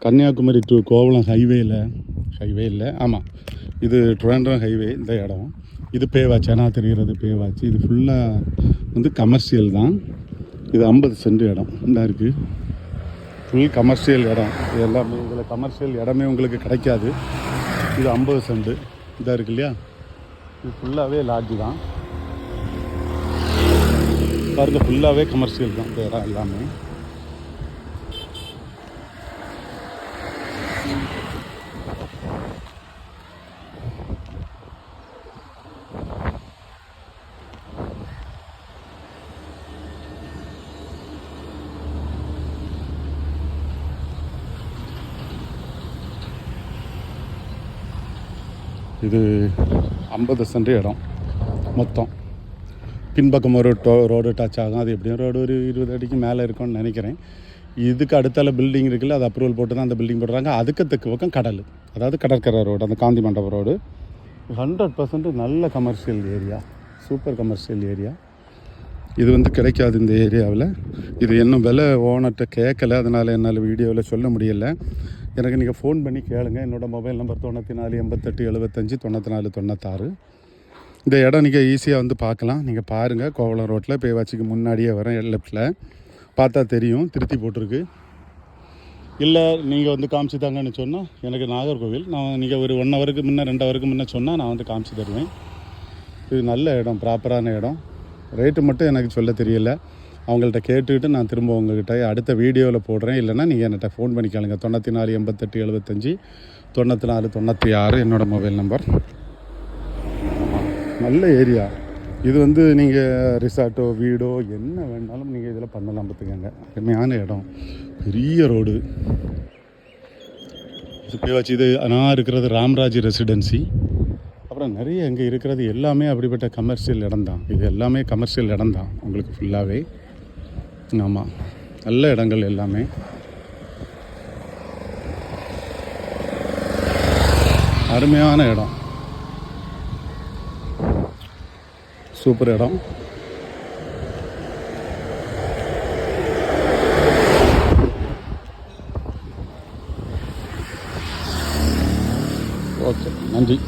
Kanyakumari to Kovalam highway இல்லை ஆமாம், இது ட்ரிவாண்ட்ரம் ஹைவே இந்த இடம். இது பேவாச்சு, ஆனால் தெரிகிறது பேவாச்சு. இது ஃபுல்லாக வந்து கமர்ஷியல் தான். இது 50 சென்ட் இடம் இந்த இருக்குது. ஃபுல் கமர்ஷியல் இடம். இது எல்லாமே இதில் கமர்ஷியல் இடமே உங்களுக்கு கிடைக்காது. இது 50 சென்ட் இதாக இருக்கு இல்லையா. இது ஃபுல்லாகவே லாட்ஜு தான் பாருங்கள். ஃபுல்லாகவே கமர்ஷியல் தான் இந்த இடம் எல்லாமே. இது 50 சென்ட் இடம் மொத்தம். பின்பக்கம் ஒரு ரோடு டச் ஆகும். அது எப்படியும் ரோடு ஒரு 20 அடிக்கு மேலே இருக்கும்னு நினைக்கிறேன். இதுக்கு அடுத்தால பில்டிங் இருக்குல்ல, அது அப்ரூவல் போட்டு தான் அந்த பில்டிங் போடுறாங்க. அதுக்கு தெற்கு பக்கம் கடல், அதாவது கடற்கரை ரோடு, அந்த காந்தி மண்டபம் ரோடு. 100% நல்ல commercial area, super commercial area. இது வந்து கிடைக்காது இந்த ஏரியாவில். இது இன்னும் விலை ஓனர்கிட்ட கேட்கலை, அதனால் என்னால் வீடியோவில் சொல்ல முடியலை. எனக்கு நீங்கள் ஃபோன் பண்ணி கேளுங்க. என்னோடய மொபைல் நம்பர் 94 88 75 94 96. இந்த இடம் நீங்கள் ஈஸியாக வந்து பார்க்கலாம். நீங்கள் பாருங்கள், கோவளம் ரோட்டில் பேவாச்சிக்கு முன்னாடியே வரேன், லெஃப்ட்டில் பார்த்தா தெரியும், திருத்தி போட்டிருக்கு. இல்லை நீங்கள் வந்து காமிச்சு தாங்கன்னு சொன்னால், எனக்கு நாகர்கோவில், நான் நீங்கள் ஒரு 1 ஹவருக்கு முன்னே 2 ஹவருக்கு முன்னே சொன்னால் நான் வந்து காமிச்சு தருவேன். இது நல்ல இடம், ப்ராப்பரான இடம். ரேட்டு மட்டும் எனக்கு சொல்ல தெரியலை. அவங்கள்ட்ட கேட்டுக்கிட்டு நான் திரும்ப உங்கள்கிட்ட அடுத்த வீடியோவில் போடுறேன். இல்லைனா நீங்கள் என்கிட்ட ஃபோன் பண்ணி கேளுங்க. 94 88 75 94 96 என்னோடய மொபைல் நம்பர். நல்ல ஏரியா இது. வந்து நீங்கள் ரிசார்ட்டோ வீடோ என்ன வேணாலும் நீங்கள் இதில் பண்ணலாம். பார்த்துக்கங்க, அருமையான இடம், பெரிய ரோடு. இது வச்சு இது நான் இருக்கிறது ராம்ராஜ் ரெசிடென்சி. அப்புறம் நிறைய இங்கே இருக்கிறது எல்லாமே அப்படிப்பட்ட கமர்ஷியல் இடம் தான். இது எல்லாமே கமர்ஷியல் இடம் தான் உங்களுக்கு ஃபுல்லாகவே. ஆமாம், நல்ல இடங்கள் எல்லாமே. அருமையான இடம், சூப்பர் இடம். ஓகே, நன்றி.